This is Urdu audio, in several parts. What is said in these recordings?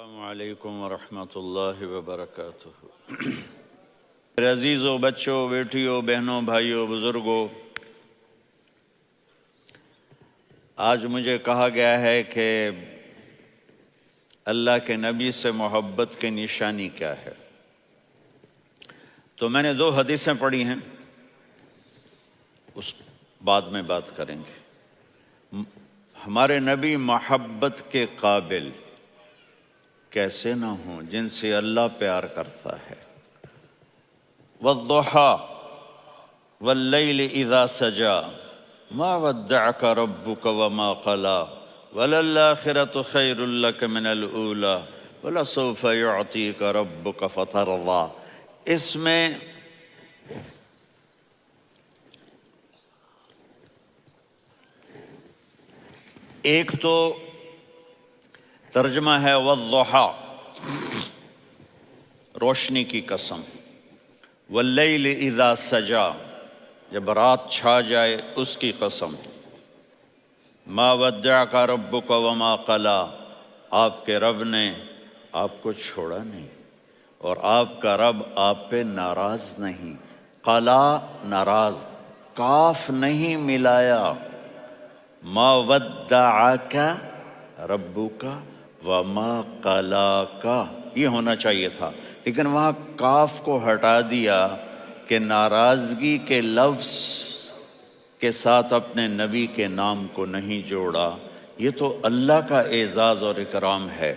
السلام علیکم ورحمۃ اللہ وبرکاتہ۔ میرے عزیزوں، بچوں، بیٹیوں، بہنوں، بھائیوں، بزرگوں، آج مجھے کہا گیا ہے کہ اللہ کے نبی سے محبت کی نشانی کیا ہے، تو میں نے 2 حدیثیں پڑھی ہیں، اس بعد میں بات کریں گے۔ ہمارے نبی محبت کے قابل کیسے نہ ہوں جن سے اللہ پیار کرتا ہے۔ والضحیٰ واللیل اذا سجا ما ودعک ربک وما قلی وللآخرۃ خیر لک من الاولی ولسوف یعطیک ربک فترضی۔ اس میں ایک تو ترجمہ ہے والضحیٰ، روشنی کی قسم، واللیل اذا سجا، جب رات چھا جائے اس کی قسم، ما ودعک ربک وما قلی، آپ کے رب نے آپ کو چھوڑا نہیں اور آپ کا رب آپ پہ ناراض نہیں۔ قلا ناراض، کاف نہیں ملایا، ما ودعک ربک وما قلاک یہ ہونا چاہیے تھا، لیکن وہاں کاف کو ہٹا دیا کہ ناراضگی کے لفظ کے ساتھ اپنے نبی کے نام کو نہیں جوڑا۔ یہ تو اللہ کا اعزاز اور اکرام ہے۔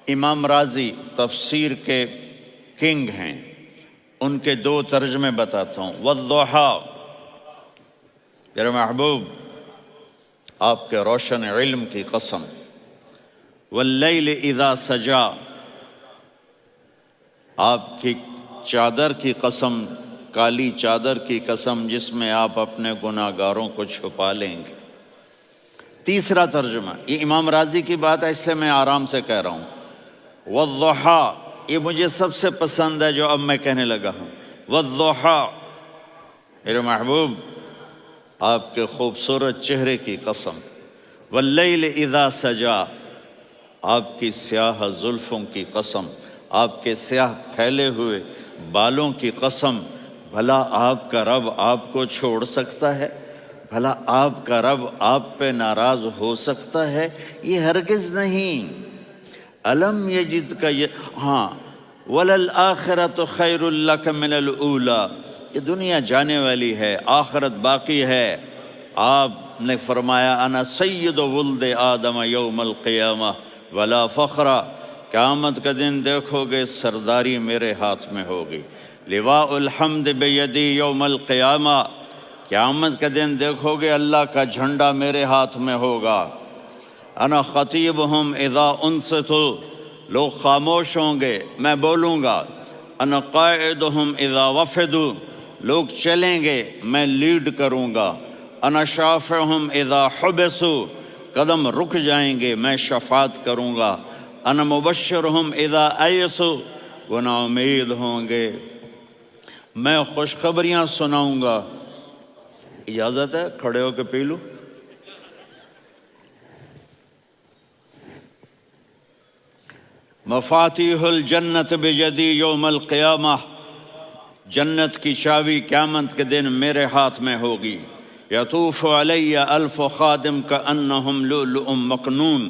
امام راضی تفسیر کے کنگ ہیں، ان کے 2 ترجمے بتاتا ہوں۔ والضحیٰ، میرے محبوب آپ کے روشن علم کی قسم، واللیل اذا سجا، آپ کی چادر کی قسم، کالی چادر کی قسم جس میں آپ اپنے گناہ گاروں کو چھپا لیں گے۔ تیسرا ترجمہ، یہ امام راضی کی بات ہے اس لیے میں آرام سے کہہ رہا ہوں۔ والضحیٰ، یہ مجھے سب سے پسند ہے جو اب میں کہنے لگا ہوں۔ والضحیٰ، میرے محبوب آپ کے خوبصورت چہرے کی قسم، واللیل اذا سجا، آپ کی سیاہ زلفوں کی قسم، آپ کے سیاہ پھیلے ہوئے بالوں کی قسم۔ بھلا آپ کا رب آپ کو چھوڑ سکتا ہے؟ بھلا آپ کا رب آپ پہ ناراض ہو سکتا ہے؟ یہ ہرگز نہیں۔ الم یجد کا ہاں، وللآخرۃ خیر لک من الاولی، یہ دنیا جانے والی ہے، آخرت باقی ہے۔ آپ نے فرمایا انا سید ولد آدم یوم القیامہ ولا فخر، قیامت کا دن دیکھو گے سرداری میرے ہاتھ میں ہوگی۔ لواء الحمد بیدی یوم القیامہ، قیامت کا دن دیکھو گے اللہ کا جھنڈا میرے ہاتھ میں ہوگا۔ انا خطیبہم اذا انصتوا، لوگ خاموش ہوں گے میں بولوں گا۔ انا قائدہم اذا وفدوا، لوگ چلیں گے میں لیڈ کروں گا۔ انا شافعہم اذا حبسوا، قدم رک جائیں گے میں شفاعت کروں گا۔ انا مبشرہم اذا ایسوا، وہ نا امید ہوں گے میں خوشخبریاں سناؤں گا۔ اجازت ہے کھڑے ہو کے پی لوں؟ مفاتیح الجنت بیدی یوم القیامہ، جنت کی چابی قیامت کے دن میرے ہاتھ میں ہوگی۔ یطوف علی الف خادم کانہم لؤلؤ مکنون،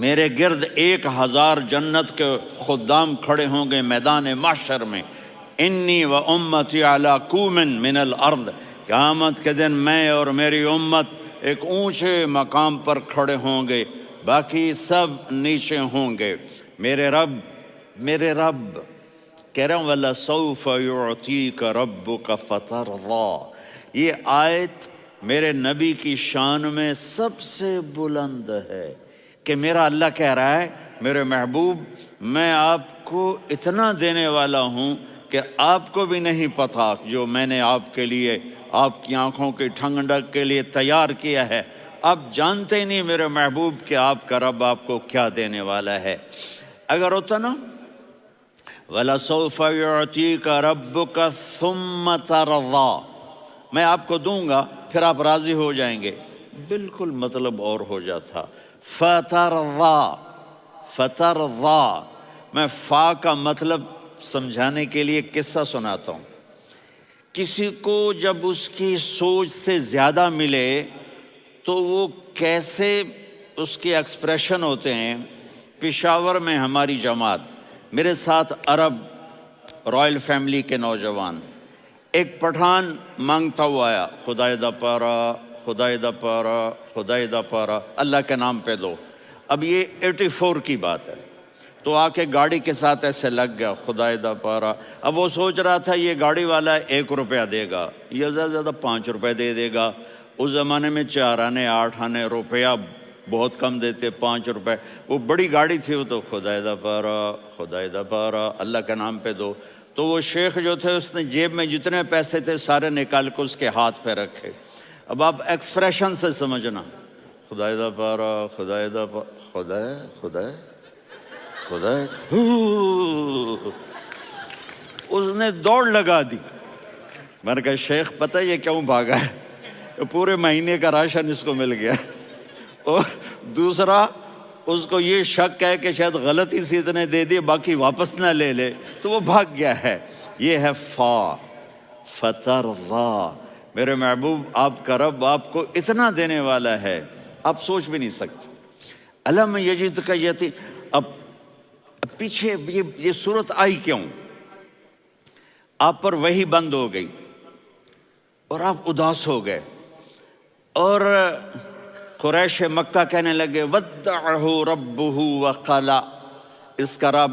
میرے گرد 1000 جنت کے خدام کھڑے ہوں گے میدان محشر میں۔ انی و امتی علی کوم من الارض، قیامت کے دن میں اور میری امت ایک اونچے مقام پر کھڑے ہوں گے، باقی سب نیچے ہوں گے۔ میرے رب کہہ رہا ہوں وَلَسَوْفَ يُعْطِيكَ رَبُّكَ فَتَرْضَىٰ، یہ آیت میرے نبی کی شان میں سب سے بلند ہے کہ میرا اللہ کہہ رہا ہے میرے محبوب میں آپ کو اتنا دینے والا ہوں کہ آپ کو بھی نہیں پتہ جو میں نے آپ کے لیے، آپ کی آنکھوں کی ٹھنڈک کے لیے تیار کیا ہے۔ آپ جانتے ہی نہیں میرے محبوب کہ آپ کا رب آپ کو کیا دینے والا ہے۔ اگر ہوتا نا وَلَسَوْفَ يُعْطِيكَ رَبُّكَ ثُمَّ تَرْضَىٰ، میں آپ کو دوں گا پھر آپ راضی ہو جائیں گے، بالکل مطلب اور ہو جاتا۔ فَتَرْضَىٰ، فترضا، میں فا کا مطلب سمجھانے کے لیے قصہ سناتا ہوں۔ کسی کو جب اس کی سوچ سے زیادہ ملے تو وہ کیسے اس کے ایکسپریشن ہوتے ہیں۔ پشاور میں ہماری جماعت، میرے ساتھ عرب رائل فیملی کے نوجوان، ایک پٹھان مانگتا ہوا آیا، خدائے دا پارا، خدائے دا پارا، خدائے دا پارا، اللہ کے نام پہ دو۔ اب یہ 84 کی بات ہے، تو آ کے گاڑی کے ساتھ ایسے لگ گیا، خدائے دا پارا۔ اب وہ سوچ رہا تھا یہ گاڑی والا 1 روپیہ دے گا، یہ زیادہ سے زیادہ 5 روپے دے دے گا۔ اس زمانے میں 4 آنے 8 آنے روپیہ بہت کم دیتے، 5 روپے۔ وہ بڑی گاڑی تھی، وہ تو خدائے دا پارا، خدائے دا پارا، اللہ کے نام پہ دو۔ تو وہ شیخ جو تھے اس نے جیب میں جتنے پیسے تھے سارے نکال کے اس کے ہاتھ پہ رکھے۔ اب آپ ایکسپریشن سے سمجھنا، خدائے دا پارا، خدائے دا پارا، خدائے خدائے خدائے، اس نے دوڑ لگا دی۔ میں نے کہا شیخ پتہ یہ کیوں بھاگا ہے؟ پورے مہینے کا راشن اس کو مل گیا، اور دوسرا اس کو یہ شک ہے کہ شاید غلطی سے اتنے دے دیے باقی واپس نہ لے لے، تو وہ بھاگ گیا ہے۔ یہ ہے فا، فترضا۔ میرے محبوب آپ کا رب آپ کو اتنا دینے والا ہے آپ سوچ بھی نہیں سکتے۔ الم یجدک یتیم، اب پیچھے یہ صورت آئی کیوں؟ آپ پر وحی بند ہو گئی اور آپ اداس ہو گئے، اور قریش مکہ کہنے لگے ودعہ ربہ وقلا، اس کا رب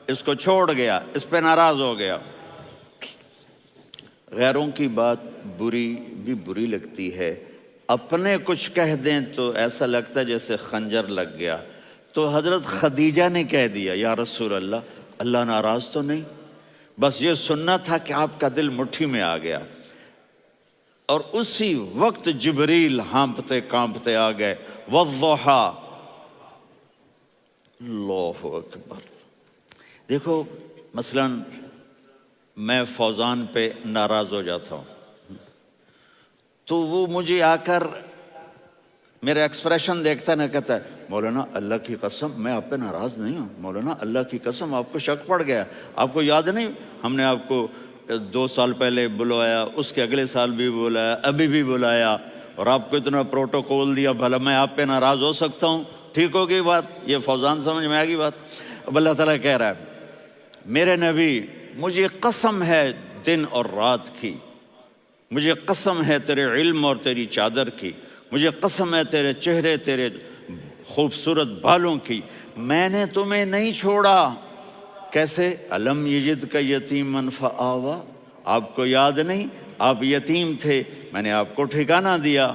اس کو چھوڑ گیا، اس پہ ناراض ہو گیا۔ غیروں کی بات بری لگتی ہے، اپنے کچھ کہہ دیں تو ایسا لگتا ہے جیسے خنجر لگ گیا۔ تو حضرت خدیجہ نے کہہ دیا یا رسول اللہ، اللہ ناراض تو نہیں؟ بس یہ سننا تھا کہ آپ کا دل مٹھی میں آ گیا۔ اور اسی وقت جبریل ہانپتے کانپتے آ گئے، والضحیٰ، اللہ اکبر۔ دیکھو مثلا میں فوزان پہ ناراض ہو جاتا ہوں تو وہ مجھے آ کر میرا ایکسپریشن دیکھتا نہ کہتا ہے مولانا اللہ کی قسم میں آپ پہ ناراض نہیں ہوں، مولانا اللہ کی قسم آپ کو شک پڑ گیا، آپ کو یاد نہیں ہم نے آپ کو 2 سال پہلے بلوایا، اس کے اگلے سال بھی بلایا، ابھی بھی بلایا، اور آپ کو اتنا پروٹوکول دیا، بھلا میں آپ پہ ناراض ہو سکتا ہوں؟ ٹھیک ہو گئی بات؟ یہ فوزان سمجھ میں آ گئی بات؟ اب اللہ تعالیٰ کہہ رہا ہے میرے نبی مجھے قسم ہے دن اور رات کی، مجھے قسم ہے تیرے علم اور تیری چادر کی، مجھے قسم ہے تیرے چہرے تیرے خوبصورت بالوں کی، میں نے تمہیں نہیں چھوڑا۔ کیسے؟ الم یجدک یتیما فآویٰ، آپ کو یاد نہیں آپ یتیم تھے، میں نے آپ کو ٹھکانہ دیا۔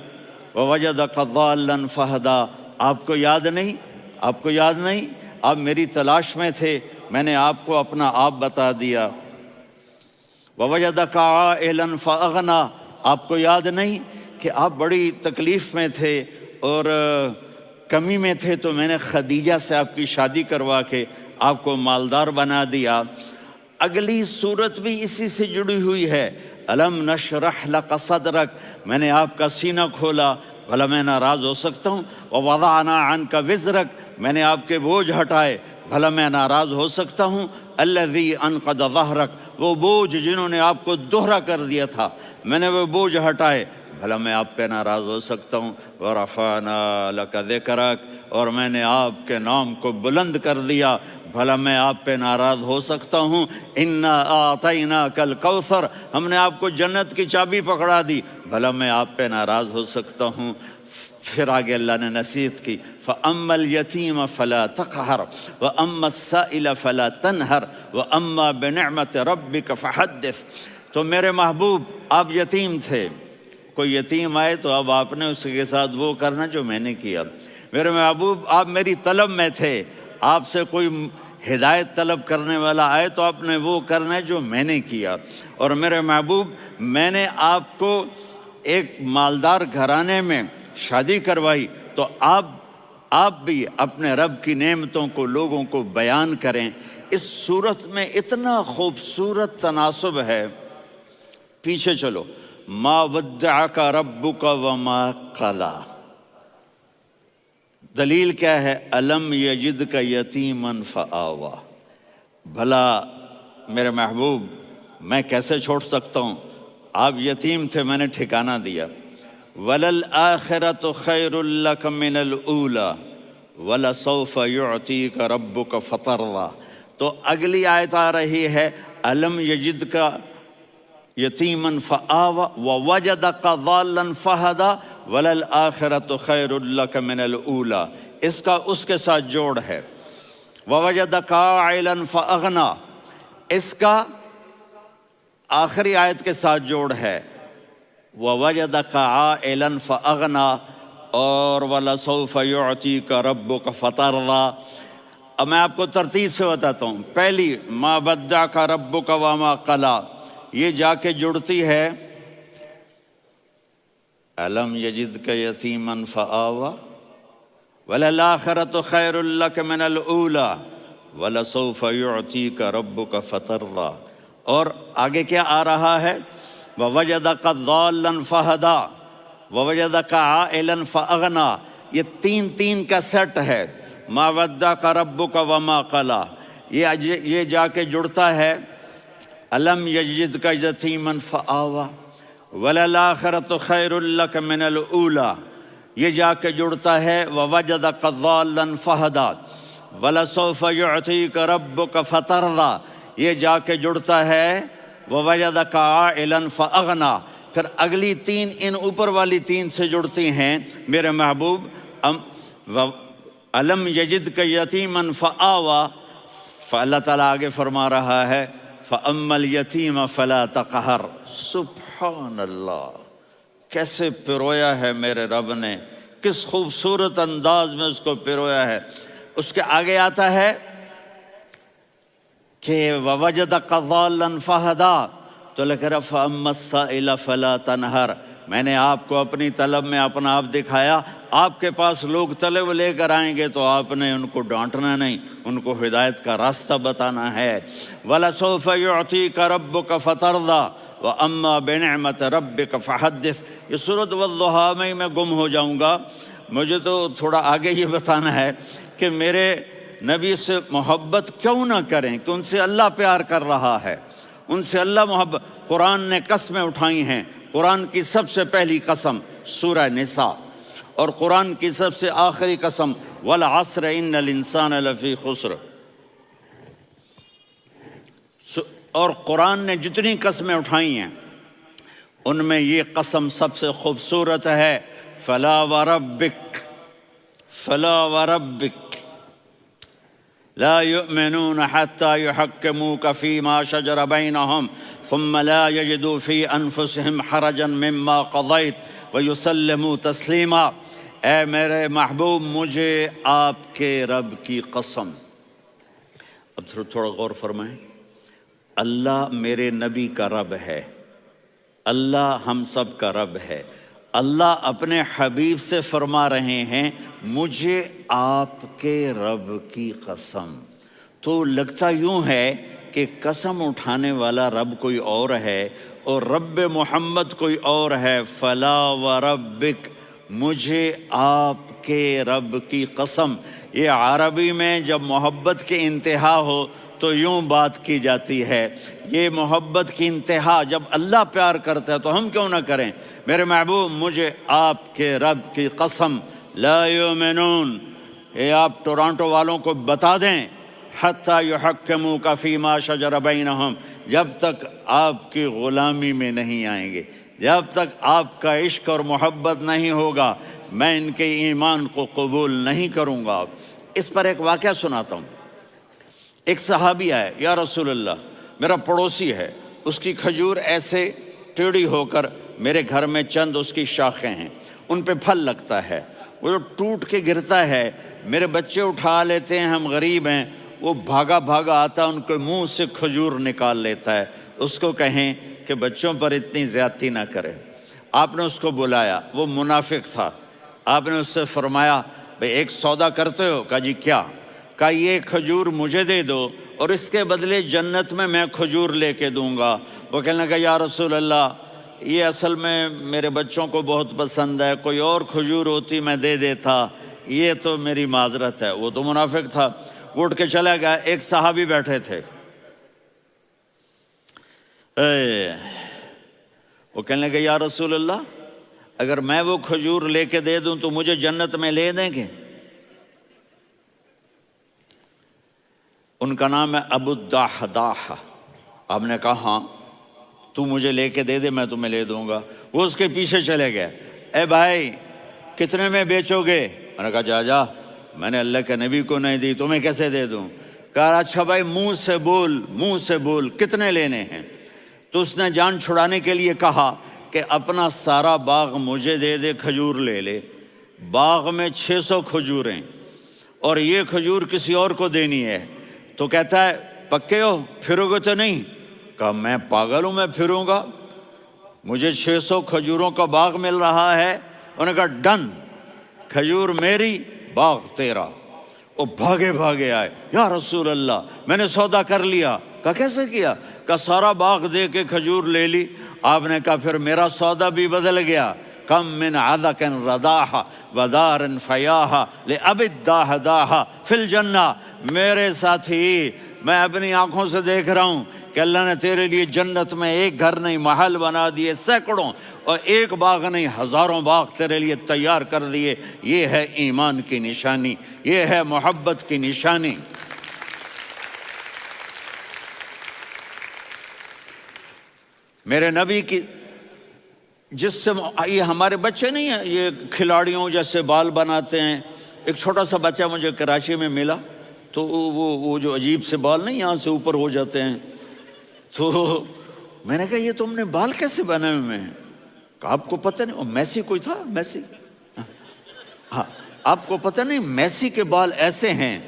ووجدک ضالا فہدیٰ، آپ کو یاد نہیں، آپ کو یاد نہیں آپ میری تلاش میں تھے، میں نے آپ کو اپنا آپ بتا دیا۔ ووجدک عائلا فاغنیٰ، آپ کو یاد نہیں کہ آپ بڑی تکلیف میں تھے اور کمی میں تھے، تو میں نے خدیجہ سے آپ کی شادی کروا کے آپ کو مالدار بنا دیا۔ اگلی صورت بھی اسی سے جڑی ہوئی ہے، الم نشرح لک صدرک، میں نے آپ کا سینہ کھولا، بھلا میں ناراض ہو سکتا ہوں؟ ووضعنا عنک وزرک، میں نے آپ کے بوجھ ہٹائے، بھلا میں ناراض ہو سکتا ہوں؟ الذی انقض ظہرک، وہ بوجھ جنہوں نے آپ کو دوہرا کر دیا تھا، میں نے وہ بوجھ ہٹائے، بھلا میں آپ پہ ناراض ہو سکتا ہوں؟ ورفعنا لک ذکرک، اور میں نے آپ کے نام کو بلند کر دیا، بھلا میں آپ پہ ناراض ہو سکتا ہوں؟ انا اعطیناک الکوثر، ہم نے آپ کو جنت کی چابی پکڑا دی، بھلا میں آپ پہ ناراض ہو سکتا ہوں؟ پھر آگے اللہ نے نصیحت کی، فَأَمَّا الْيَتِيمَ فَلَا تَقْهَرْ وَأَمَّا السَّائِلَ فَلَا تَنْهَرْ وَأَمَّا بِنِعْمَةِ رَبِّكَ فَحَدِّثْ۔ تو میرے محبوب آپ یتیم تھے، کوئی یتیم آئے تو اب آپ نے اس کے ساتھ وہ کرنا جو میں نے کیا۔ میرے محبوب آپ میری طلب میں تھے، آپ سے کوئی ہدایت طلب کرنے والا آئے تو آپ نے وہ کرنا ہے جو میں نے کیا۔ اور میرے محبوب میں نے آپ کو ایک مالدار گھرانے میں شادی کروائی، تو آپ بھی اپنے رب کی نعمتوں کو لوگوں کو بیان کریں۔ اس صورت میں اتنا خوبصورت تناسب ہے، پیچھے چلو، ما ودعک ربک وما قلی، دلیل کیا ہے؟ الم یجد کا یتیمن فآوا، بھلا میرے محبوب میں کیسے چھوڑ سکتا ہوں؟ آپ یتیم تھے، میں نے ٹھکانہ دیا۔ وَلَلْآخِرَةُ خَيْرٌ لَكَ مِنَ الْأُولَى وَلَسَوْفَ يُعْطِيكَ رَبُّكَ فَتَرْضَىٰ۔ تو اگلی آیت آ رہی ہے الم یجد کا یتیمن فآوا ووجدک ضالا فہدا وللآخرۃ خیر لک من الاولی، اس کا اس کے ساتھ جوڑ ہے۔ ووجدک عائلا فاغنا، اس کا آخری آیت کے ساتھ جوڑ ہے ووجدک عائلا فاغنا اور ولسوف یعطیک ربک فترضیٰ۔ اب میں آپ کو ترتیب سے بتاتا ہوں۔ پہلی ما ودعک ربک وما قلی، یہ جا کے جڑتی ہے الم یجدک یتیما فآوا وللآخرۃ خیر لک من الاولی ولسوف یعطیک ربک فترضیٰ، اور آگے کیا آ رہا ہے؟ ووجدک ضالا فہدا ووجدک عائلا فاغنا۔ یہ تین تین کا سیٹ ہے۔ ما ودعک ربک وما قلی، یہ جا کے جڑتا ہے الم یجدک یتیما فآوا وللآخرۃ خیر لک من الاولی، یہ جا کے جڑتا ہے ووجدک ضالا فہدا ولسوف یعطیک ربک فترضیٰ، یہ جا کے جڑتا ہے ووجدک عائلا فاغنا۔ پھر اگلی تین ان اوپر والی تین سے جڑتی ہیں میرے محبوب۔ الم یجدک یتیما فآوا، فاللہ تعالیٰ آگے فرما رہا ہے فَأَمَّا الْيَتِيمَ فَلَا تَقْهَرْ۔ سبحان اللہ، کیسے پرویا ہے میرے رب نے، کس خوبصورت انداز میں اس کو پرویا ہے۔ اس کے آگے آتا ہے کہ وَوَجَدَكَ ضَالًّا فَهَدَىٰ، تو لکھ رہا فَأَمَّا السَّائِلَ فَلَا تَنْهَرْ، میں نے آپ کو اپنی طلب میں اپنا آپ دکھایا۔ آپ کے پاس لوگ طلب لے کر آئیں گے تو آپ نے ان کو ڈانٹنا نہیں، ان کو ہدایت کا راستہ بتانا ہے۔ وَلَسَوْفَ يُعْطِيكَ رَبُّكَ فَتَرْضَىٰ وَأَمَّا بِنِعْمَةِ رَبِّكَ فَحَدِّثْ۔ یہ سورۃ والضحیٰ میں گم ہو جاؤں گا، مجھے تو تھوڑا آگے یہ بتانا ہے کہ میرے نبی سے محبت کیوں نہ کریں، کہ ان سے اللہ پیار کر رہا ہے، ان سے اللہ محبت۔ قرآن نے قسمیں اٹھائی ہیں، قرآن کی سب سے پہلی قسم سورہ نساء، اور قرآن کی سب سے آخری قسم والعصر ان الانسان لفی خسر۔ اور قرآن نے جتنی قسمیں اٹھائی ہیں ان میں یہ قسم سب سے خوبصورت ہے، فلا وربک فلا وربک لا يؤمنون حتى يحكموك فيما شجر بينهم ثم لا يجدوا في انفسهم حرجا مما قضيت ويسلموا تسلیما۔ اے میرے محبوب، مجھے آپ کے رب کی قسم۔ اب تھوڑا غور فرمائیں، اللہ میرے نبی کا رب ہے، اللہ ہم سب کا رب ہے۔ اللہ اپنے حبیب سے فرما رہے ہیں مجھے آپ کے رب کی قسم۔ تو لگتا یوں ہے کہ قسم اٹھانے والا رب کوئی اور ہے اور رب محمد کوئی اور ہے۔ فلا وربک، مجھے آپ کے رب کی قسم۔ یہ عربی میں جب محبت کی انتہا ہو تو یوں بات کی جاتی ہے، یہ محبت کی انتہا جب اللہ پیار کرتا ہے تو ہم کیوں نہ کریں۔ میرے محبوب، مجھے آپ کے رب کی قسم، لا یؤمنون، یہ آپ ٹورانٹو والوں کو بتا دیں، حتی یحکموک فیما شجر بینہم، جب تک آپ کی غلامی میں نہیں آئیں گے، جب تک آپ کا عشق اور محبت نہیں ہوگا، میں ان کے ایمان کو قبول نہیں کروں گا۔ اس پر ایک واقعہ سناتا ہوں۔ ایک صحابی آئے، یا رسول اللہ، میرا پڑوسی ہے، اس کی کھجور ایسے ٹیڑھی ہو کر میرے گھر میں چند اس کی شاخیں ہیں، ان پہ پھل لگتا ہے، وہ جو ٹوٹ کے گرتا ہے، میرے بچے اٹھا لیتے ہیں، ہم غریب ہیں، وہ بھاگا بھاگا آتا ہے، ان کے منہ سے کھجور نکال لیتا ہے۔ اس کو کہیں کہ بچوں پر اتنی زیادتی نہ کرے۔ آپ نے اس کو بلایا، وہ منافق تھا، آپ نے اس سے فرمایا بھئی ایک سودا کرتے ہو؟ کہا جی کیا؟ کہا یہ کھجور مجھے دے دو اور اس کے بدلے جنت میں کھجور لے کے دوں گا۔ وہ کہنے لگا یا رسول اللہ، یہ اصل میں میرے بچوں کو بہت پسند ہے، کوئی اور کھجور ہوتی میں دے دیتا، یہ تو میری معذرت ہے۔ وہ تو منافق تھا، وہ اٹھ کے چلا گیا۔ ایک صحابی بیٹھے تھے، وہ کہنے لگے یا رسول اللہ، اگر میں وہ کھجور لے کے دے دوں تو مجھے جنت میں لے دیں گے؟ ان کا نام ہے ابو الدحداح۔ آپ نے کہا ہاں، تو مجھے لے کے دے دے، میں تمہیں لے دوں گا۔ وہ اس کے پیچھے چلے گئے، اے بھائی کتنے میں بیچو گے؟ میں نے کہا جا میں نے اللہ کے نبی کو نہیں دی، تمہیں کیسے دے دوں؟ کہا اچھا بھائی منہ سے بول کتنے لینے ہیں؟ تو اس نے جان چھڑانے کے لیے کہا کہ اپنا سارا باغ مجھے دے دے، کھجور لے لے۔ باغ میں 600 کھجوریں اور یہ کھجور کسی اور کو دینی ہے۔ تو کہتا ہے پکے ہو، پھرو گے تو نہیں؟ کہا میں پاگل ہوں، میں پھروں گا؟ مجھے 600 کھجوروں کا باغ مل رہا ہے۔ انہوں نے کہا ڈن، کھجور میری، باغ تیرا۔ وہ بھاگے آئے، یا رسول اللہ میں نے سودا کر لیا۔ کہا کیسے کیا؟ کہا سارا باغ دے کے کھجور لے لی۔ آپ نے کہا پھر میرا سودا بھی بدل گیا۔ کم من عذق رداح ودار فیاح لأبی الدحداح فی الجنہ۔ میرے ساتھی، میں اپنی آنکھوں سے دیکھ رہا ہوں کہ اللہ نے تیرے لیے جنت میں ایک گھر نہیں محل بنا دیے سینکڑوں، اور ایک باغ نہیں ہزاروں باغ تیرے لیے تیار کر دیے۔ یہ ہے ایمان کی نشانی، یہ ہے محبت کی نشانی۔ میرے نبی کی جس سے یہ ہمارے بچے نہیں ہیں، یہ کھلاڑیوں جیسے بال بناتے ہیں۔ ایک چھوٹا سا بچہ مجھے کراچی میں ملا، تو وہ جو عجیب سے بال نہیں یہاں سے اوپر ہو جاتے ہیں، تو میں نے کہا یہ تم نے بال کیسے بنائے ہوئے ہیں؟ کہا آپ کو پتہ نہیں؟ میسی کوئی تھا، میسی، ہاں آپ کو پتہ نہیں میسی کے بال ایسے ہیں؟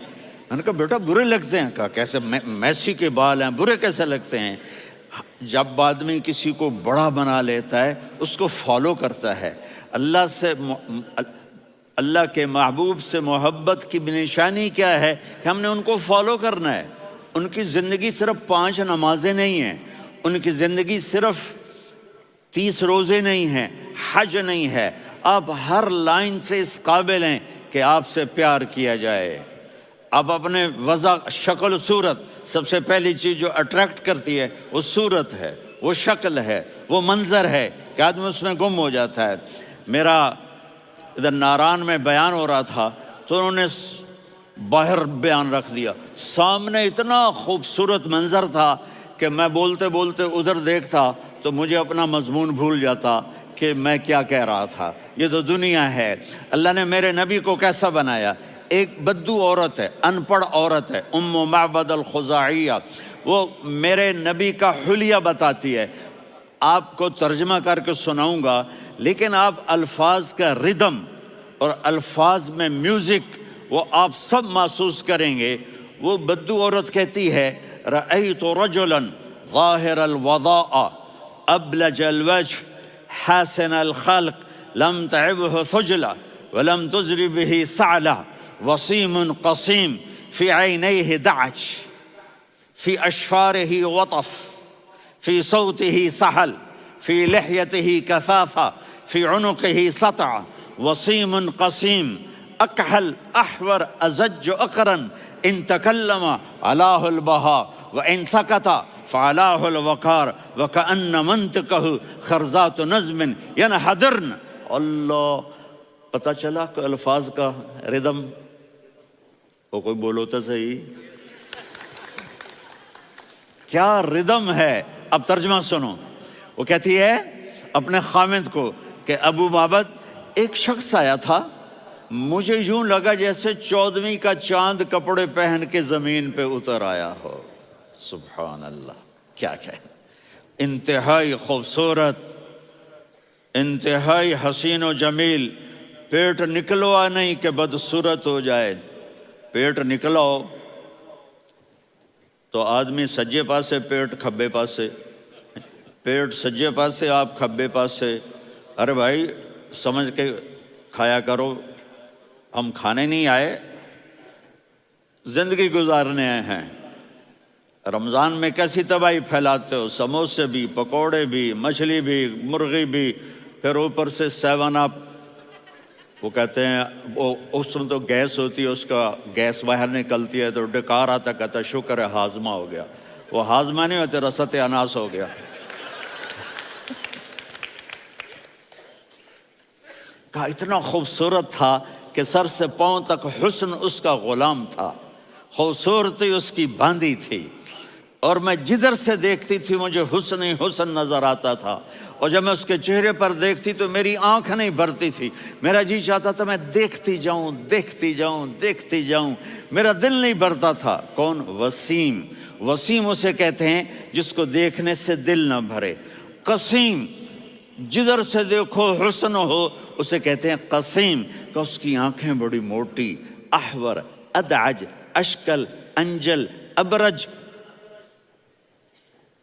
میں نے کہا بیٹا برے لگتے ہیں۔ کہا کیسے؟ میسی کے بال ہیں، برے کیسے لگتے ہیں؟ جب آدمی کسی کو بڑا بنا لیتا ہے اس کو فالو کرتا ہے۔ اللہ کے محبوب سے محبت کی نشانی کیا ہے کہ ہم نے ان کو فالو کرنا ہے۔ ان کی زندگی صرف 5 نمازیں نہیں ہیں، ان کی زندگی صرف 30 روزے نہیں ہیں، حج نہیں ہے۔ آپ ہر لائن سے اس قابل ہیں کہ آپ سے پیار کیا جائے۔ آپ اپنے وضع، شکل و صورت، سب سے پہلی چیز جو اٹریکٹ کرتی ہے وہ صورت ہے، وہ شکل ہے، وہ منظر ہے کہ آدمی اس میں گم ہو جاتا ہے۔ میرا ادھر ناران میں بیان ہو رہا تھا تو انہوں نے باہر بیان رکھ دیا، سامنے اتنا خوبصورت منظر تھا کہ میں بولتے بولتے ادھر دیکھتا تو مجھے اپنا مضمون بھول جاتا کہ میں کیا کہہ رہا تھا۔ یہ تو دنیا ہے۔ اللہ نے میرے نبی کو کیسا بنایا؟ ایک بدو عورت ہے، ان پڑھ عورت ہے، ام معبد الخزاعیہ، وہ میرے نبی کا حلیہ بتاتی ہے۔ آپ کو ترجمہ کر کے سناؤں گا، لیکن آپ الفاظ کا ردم اور الفاظ میں میوزک وہ آپ سب محسوس کریں گے۔ وہ بدو عورت کہتی ہے رأیت رجلا ظاہر الوضاء ابلج الوجه حاسن الخلق لم تعبه ثجلة ولم تزر به سعلة وصيم قصيم في عينيه دعج في أشفاره وطف في صوته سحل في لحيته كثافة في عنقه سطع وصيم قصيم أكحل أحور أزج أقرن إن تكلم علاه البهاء وإن سكت فعلاه الوقار وكأن منطقه خرزات نظم ينحدرن۔ اللہ، پتہ چلا کہ الفاظ کا ردم، وہ کوئی بولو تو صحیح، کیا ردم ہے۔ اب ترجمہ سنو۔ وہ کہتی ہے اپنے خامند کو کہ ابو معبد، ایک شخص آیا تھا، مجھے یوں لگا جیسے 14ویں کا چاند کپڑے پہن کے زمین پہ اتر آیا ہو۔ سبحان اللہ، کیا انتہائی خوبصورت، انتہائی حسین و جمیل۔ پیٹ نکلوا نہیں کہ بدصورت ہو جائے، پیٹ نکلاؤ تو آدمی سجے پاسے پیٹ کھبے پاسے، پیٹ سجے پاسے آپ کھبے پاسے۔ ارے بھائی سمجھ کے کھایا کرو، ہم کھانے نہیں آئے، زندگی گزارنے آئے ہیں۔ رمضان میں کیسی تباہی پھیلاتے ہو، سموسے بھی، پکوڑے بھی، مچھلی بھی، مرغی بھی، پھر اوپر سے 7 اپ۔ وہ کہتے ہیں وہ اس میں تو گیس ہوتی ہے، اس کا گیس باہر نکلتی ہے تو ڈکار آتا، کہتا شکر ہے ہاضمہ ہو گیا. وہ ہاضمہ نہیں ہوتے، رسط اناس ہو گیا. کہا اتنا خوبصورت تھا کہ سر سے پاؤں تک حسن اس کا غلام تھا، خوبصورتی اس کی باندھی تھی، اور میں جدھر سے دیکھتی تھی مجھے حسن ہی حسن نظر آتا تھا. اور جب میں اس کے چہرے پر دیکھتی تو میری آنکھ نہیں بھرتی تھی، میرا جی چاہتا تھا میں دیکھتی جاؤں دیکھتی جاؤں دیکھتی جاؤں، میرا دل نہیں بھرتا تھا. کون؟ وسیم. وسیم اسے کہتے ہیں جس کو دیکھنے سے دل نہ بھرے. قسیم، جدھر سے دیکھو حسن ہو، اسے کہتے ہیں قسیم. کہ اس کی آنکھیں بڑی موٹی، احور، ادعج، اشکل، انجل، ابرج،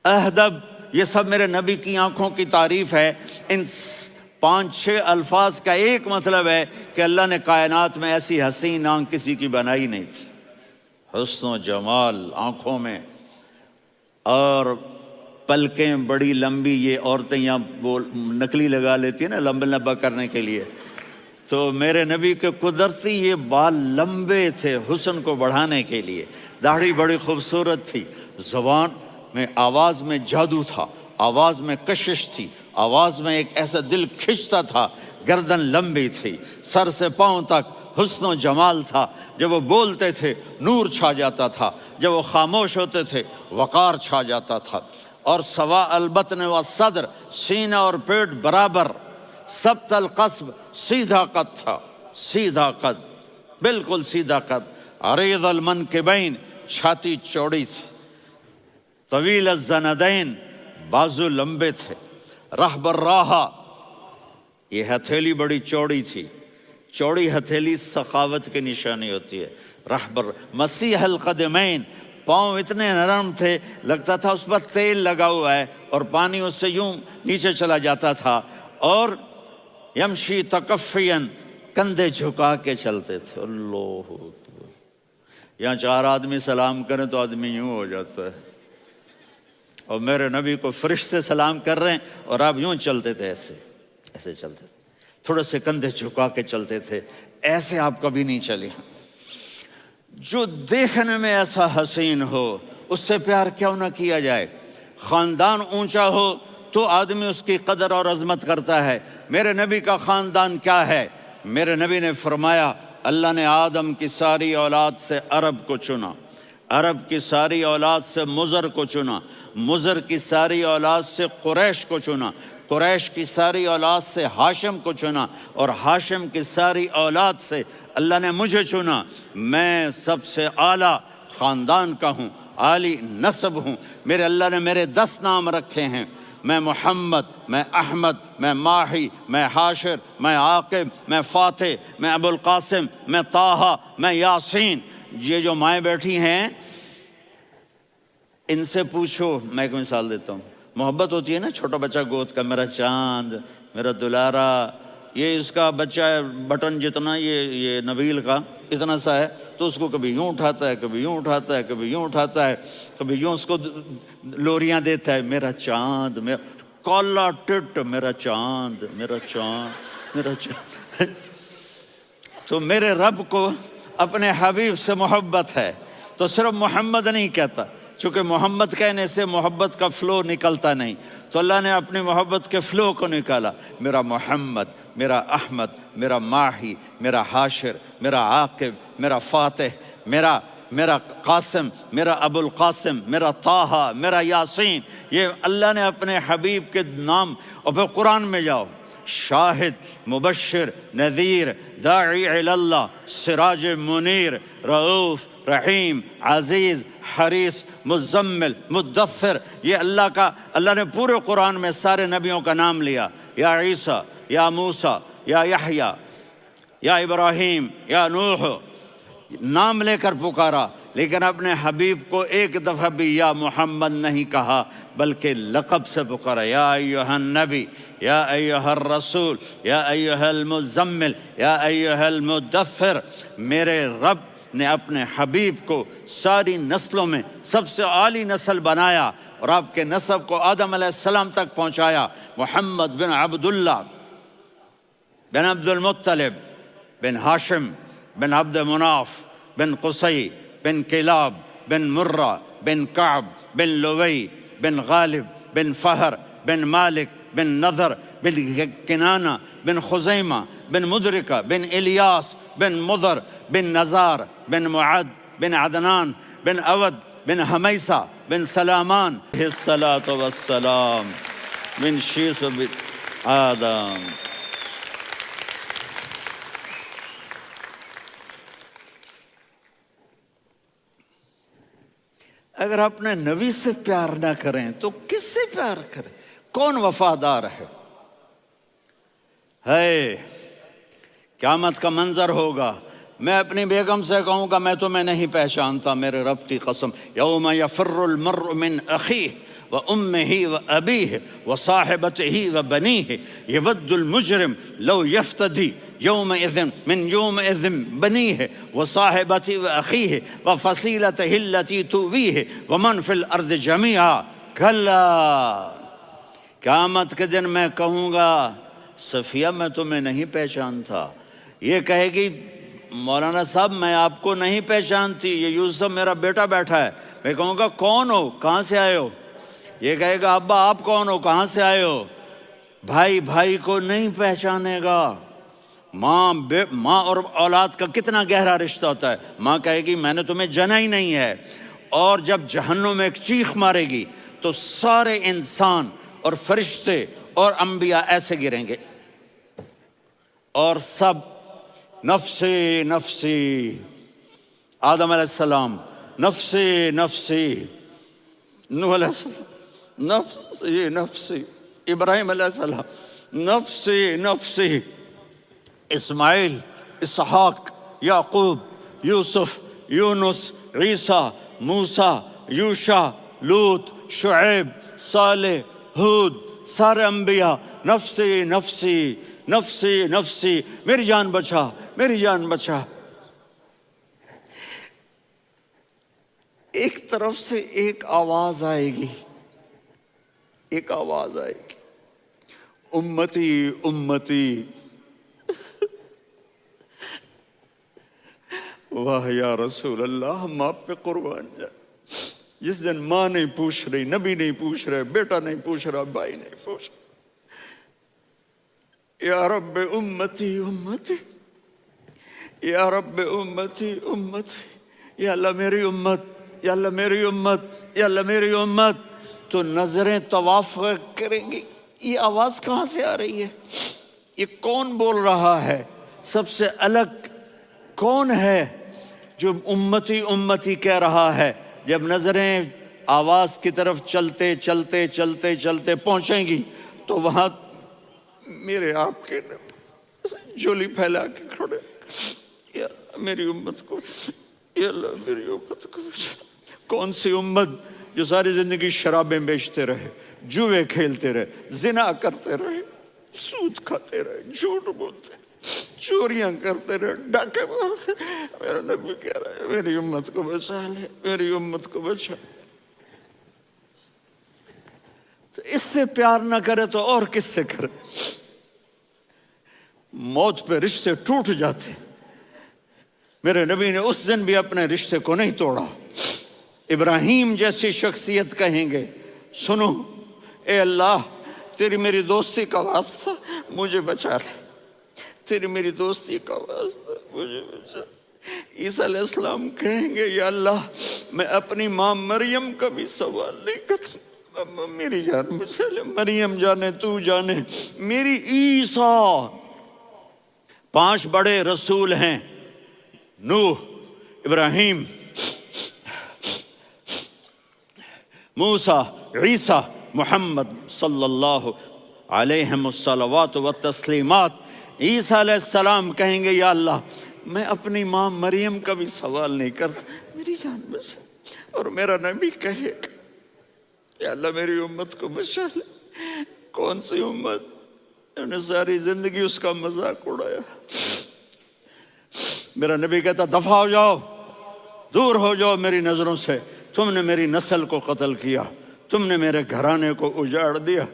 اہدب، یہ سب میرے نبی کی آنکھوں کی تعریف ہے. ان 5-6 الفاظ کا ایک مطلب ہے کہ اللہ نے کائنات میں ایسی حسین آنکھ کسی کی بنائی نہیں تھی. حسن و جمال آنکھوں میں، اور پلکیں بڑی لمبی. یہ عورتیں یہاں نکلی لگا لیتی ہیں نا لمبا لمبا کرنے کے لیے، تو میرے نبی کے قدرتی یہ بال لمبے تھے حسن کو بڑھانے کے لیے. داڑھی بڑی خوبصورت تھی. زبان میں، آواز میں جادو تھا، آواز میں کشش تھی، آواز میں ایک ایسا دل کھنچتا تھا. گردن لمبی تھی، سر سے پاؤں تک حسن و جمال تھا. جب وہ بولتے تھے نور چھا جاتا تھا، جب وہ خاموش ہوتے تھے وقار چھا جاتا تھا. اور سوا البطن و صدر، سینہ اور پیٹ برابر. سبت القصب، سیدھا قد تھا، سیدھا قد، بالکل سیدھا قد. عریض المنکبین، چھاتی چوڑی تھی. طویل الزندین، بازو لمبے تھے. رحب الراحہ، یہ ہتھیلی بڑی چوڑی تھی. چوڑی ہتھیلی سخاوت کی نشانی ہوتی ہے. رحب مسیح القدمین، پاؤں اتنے نرم تھے لگتا تھا اس پر تیل لگا ہوا ہے اور پانی اس سے یوں نیچے چلا جاتا تھا. اور یمشی تکفین، کندھے جھکا کے چلتے تھے. اللہ اکبر. یہاں 4 آدمی سلام کریں تو آدمی یوں ہو جاتا ہے، اور میرے نبی کو فرشتے سلام کر رہے ہیں اور آپ یوں چلتے تھے، ایسے ایسے چلتے تھے، تھوڑے سے کندھے جھکا کے چلتے تھے. ایسے آپ کبھی نہیں چلے. جو دیکھنے میں ایسا حسین ہو اس سے پیار کیوں نہ کیا جائے. خاندان اونچا ہو تو آدمی اس کی قدر اور عظمت کرتا ہے. میرے نبی کا خاندان کیا ہے؟ میرے نبی نے فرمایا اللہ نے آدم کی ساری اولاد سے عرب کو چنا، عرب کی ساری اولاد سے مضر کو چنا، مضر کی ساری اولاد سے قریش کو چنا، قریش کی ساری اولاد سے ہاشم کو چنا، اور ہاشم کی ساری اولاد سے اللہ نے مجھے چنا. میں سب سے اعلیٰ خاندان کا ہوں، عالی نسب ہوں. میرے اللہ نے میرے 10 نام رکھے ہیں. میں محمد، میں احمد، میں ماہی، میں حاشر، میں عاقب، میں فاتح، میں ابو القاسم، میں طٰہٰ، میں یاسین. یہ جو مائیں بیٹھی ہیں ان سے پوچھو. میں ایک مثال دیتا ہوں. محبت ہوتی ہے نا، چھوٹا بچہ گود کا، میرا چاند، میرا دلارا. یہ اس کا بچہ ہے بٹن جتنا، یہ نبیل کا اتنا سا ہے، تو اس کو کبھی یوں اٹھاتا ہے، کبھی یوں اٹھاتا ہے، کبھی یوں اٹھاتا ہے، کبھی یوں اس کو لوریاں دیتا ہے. میرا چاند، میرا کالا ٹٹ، میرا چاند، میرا چاند، میرا چاند. تو میرے رب کو اپنے حبیب سے محبت ہے تو صرف محمد نہیں کہتا، چونکہ محمد کہنے سے محبت کا فلو نکلتا نہیں، تو اللہ نے اپنی محبت کے فلو کو نکالا. میرا محمد، میرا احمد، میرا ماہی، میرا حاشر، میرا عاقب، میرا فاتح، میرا قاسم، میرا ابو القاسم، میرا طٰہٰ، میرا یاسین. یہ اللہ نے اپنے حبیب کے نام. اور پھر قرآن میں جاؤ، شاہد، مبشر، نذیر، داعی الی اللہ، سراج منیر، رؤوف، رحیم، عزیز، حریص، مزمل، مدثر. یہ اللہ نے پورے قرآن میں سارے نبیوں کا نام لیا. یا عیسیٰ، یا موسیٰ، یا یحییٰ، یا ابراہیم، یا نوح، نام لے کر پکارا. لیکن اپنے حبیب کو ایک دفعہ بھی یا محمد نہیں کہا بلکہ لقب سے پکارا. یا ایھا النبی، یا ایھا الرسول، یا ایھا المزمل، یا ایھا المدثر. میرے رب نے اپنے حبیب کو ساری نسلوں میں سب سے عالی نسل بنایا اور آپ کے نسب کو آدم علیہ السلام تک پہنچایا. محمد بن عبداللہ بن عبد المطلب بن ہاشم بن عبد مناف بن قصی بن کلاب بن مرہ بن کعب بن لوی بن غالب بن فہر بن مالک بن نضر بن کنانہ بن خزیمہ بن مدرکہ بن الیاس بن مضر بن نزار بن معد بن عدنان بن اود بن حمیسہ بن سلامان الصلاۃ والسلام بن شیس بن آدم۔ اگر اپنے نبی سے پیار نہ کریں تو کس سے پیار کریں؟ کون وفادار ہے؟ قیامت کا منظر ہوگا، میں اپنی بیگم سے کہوں گا میں تمہیں نہیں پہچانتا، میرے رب کی قسم، یوم یفر المرء من اخیہ وامہ وابیہ وصاحبتہ وبنیہ یود المجرم لو یفتدی یومئذ من یومئذ بنیہ وصاحبتہ واخیہ وفصیلتہ التی تؤویہ ومن فی الارض جمیعا کلا۔ قیامت کے دن میں کہوں گا صفیہ میں تمہیں نہیں پہچانتا، یہ کہے گی مولانا صاحب میں آپ کو نہیں پہچانتی، یہ یوسف میرا بیٹا بیٹھا ہے۔ میں کہوں گا کون ہو، کہاں سے آئے ہو؟ یہ کہے گا ابا آپ کون ہو، کہاں سے آئے ہو؟ بھائی بھائی کو نہیں پہچانے گا۔ ماں اور اولاد کا کتنا گہرا رشتہ ہوتا ہے، ماں کہے گی میں نے تمہیں جنا ہی نہیں ہے، اور جب جہنم میں ایک چیخ مارے گی تو سارے انسان اور فرشتے اور انبیاء ایسے گریں گے اور سب نفسی نفسی، آدم علیہ السلام نفسی نفسی، نوح علیہ السلام نفسی نفسی، ابراہیم علیہ السلام نفسی نفسی، اسماعیل، اسحاق، یعقوب، یوسف، یونس، عیسیٰ، موسیٰ، یوشع، لوط، شعیب، صالح، ہود، سارے انبیاء نفسی نفسی نفسی نفسی، میری جان بچا میری جان بچا۔ ایک طرف سے ایک آواز آئے گی، ایک آواز آئے گی، امتی امتی۔ واہ یا رسول اللہ، ہم آپ پہ قربان جائیں۔ جس دن ماں نہیں پوچھ رہی، نبی نہیں پوچھ رہے، بیٹا نہیں پوچھ رہا، بھائی نہیں پوچھ رہا، یا رب امتی امتی، یا رب امتی امتی، یا اللہ میری امت، یا اللہ میری امت، یا اللہ میری امت، تو نظریں طواف کریں گی۔ یہ آواز کہاں سے آ رہی ہے؟ یہ کون بول رہا ہے؟ سب سے الگ کون ہے جو امتی امتی کہہ رہا ہے؟ جب نظریں آواز کی طرف چلتے چلتے چلتے چلتے پہنچیں گی تو وہاں میرے آپ کے جولی پھیلا کے کھڑے، یا میری امت کو، یا اللہ میری امت کو۔ کون سی امت جو ساری زندگی شرابیں بیچتے رہے، جوئے کھیلتے رہے، زنا کرتے رہے، سود کھاتے رہے، جھوٹ بولتے رہے، چوریاں کرتے رہے، ڈاکے مارتے رہے۔ میرا نبی کہہ رہا ہے میری امت کو بچا لے، میری امت کو بچا۔ تو اس سے پیار نہ کرے تو اور کس سے کرے؟ موت پہ رشتے ٹوٹ جاتے، میرے نبی نے اس دن بھی اپنے رشتے کو نہیں توڑا۔ ابراہیم جیسی شخصیت کہیں گے سنو اے اللہ تیری میری دوستی کا واسطہ مجھے بچا لے، تیری میری دوستی کا واسطہ مجھے بچا۔ عیسیٰ علیہ السلام کہیں گے یا اللہ میں اپنی ماں مریم کا بھی سوال نہیں کرتا، میری جان بچا لے، مریم جانے تو جانے میری عیسیٰ۔ 5 بڑے رسول ہیں، نوح، ابراہیم، موسیٰ، عیسیٰ، محمد صلی اللہ علیہ الصلوات والتسلیمات۔ عیسیٰ علیہ السلام کہیں گے یا اللہ میں اپنی ماں مریم کا بھی سوال نہیں کرتا، میری جان بچا۔ اور میرا نبی کہے یا اللہ میری امت کو بچا لے۔ کون سی امت؟ انہوں نے ساری زندگی اس کا مذاق اڑایا۔ میرا نبی کہتا دفع ہو جاؤ، دور ہو جاؤ میری نظروں سے، تم نے میری نسل کو قتل کیا، تم نے میرے گھرانے کو اجاڑ دیا۔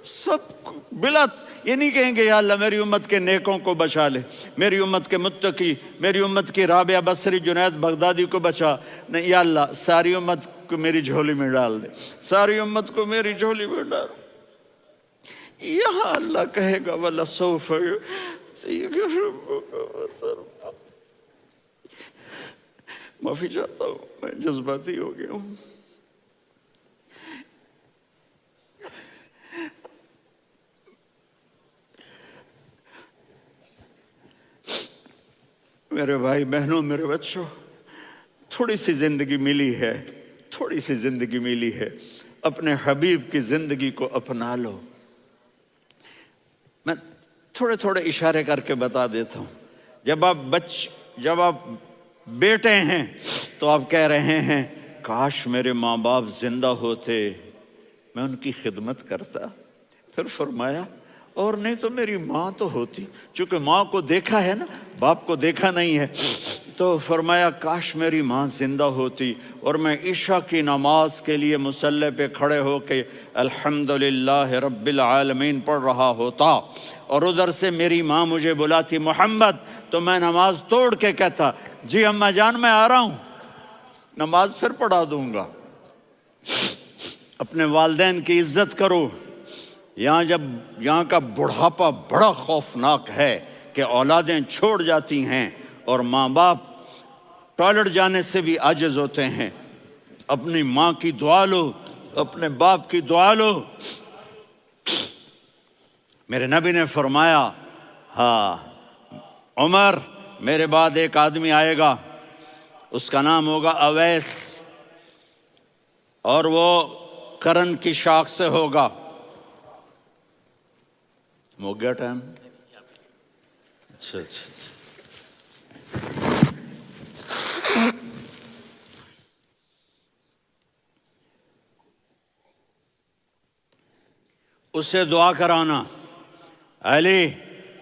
سب بلا یہ نہیں کہیں گے یا اللہ میری امت کے نیکوں کو بچا لے، میری امت کے متقی، میری امت کی رابعہ بصری جنید بغدادی کو بچا، نہیں یا اللہ ساری امت کو میری جھولی میں ڈال دے، ساری امت کو میری جھولی میں ڈال۔ یہاں اللہ کہے گا وَلَسَوْفَ يُعْطِيكَ رَبُّكَ فَتَرْضَىٰ۔ معافی چاہتا ہوں، میں جذباتی ہو گیا ہوں۔ میرے بھائی بہنوں، میرے بچوں، تھوڑی سی زندگی ملی ہے، تھوڑی سی زندگی ملی ہے، اپنے حبیب کی زندگی کو اپنا لو۔ میں تھوڑے تھوڑے اشارے کر کے بتا دیتا ہوں۔ جب آپ بیٹے ہیں تو آپ کہہ رہے ہیں کاش میرے ماں باپ زندہ ہوتے، میں ان کی خدمت کرتا۔ پھر فرمایا اور نہیں تو میری ماں تو ہوتی، چونکہ ماں کو دیکھا ہے نا، باپ کو دیکھا نہیں ہے، تو فرمایا کاش میری ماں زندہ ہوتی اور میں عشاء کی نماز کے لیے مصلی پہ کھڑے ہو کے الحمدللہ رب العالمین پڑھ رہا ہوتا، اور ادھر سے میری ماں مجھے بلاتی محمد، تو میں نماز توڑ کے کہتا جی اماں جان میں آ رہا ہوں، نماز پھر پڑھا دوں گا۔ اپنے والدین کی عزت کرو۔ یہاں کا بڑھاپا بڑا خوفناک ہے کہ اولادیں چھوڑ جاتی ہیں اور ماں باپ ٹوائلٹ جانے سے بھی عاجز ہوتے ہیں۔ اپنی ماں کی دعا لو، اپنے باپ کی دعا لو۔ میرے نبی نے فرمایا ہاں عمر میرے بعد ایک آدمی آئے گا، اس کا نام ہوگا اویس، اور وہ قرن کی شاخ سے ہوگا۔ ہو گیا ٹائم؟ اچھا اس سے دعا کرانا، علی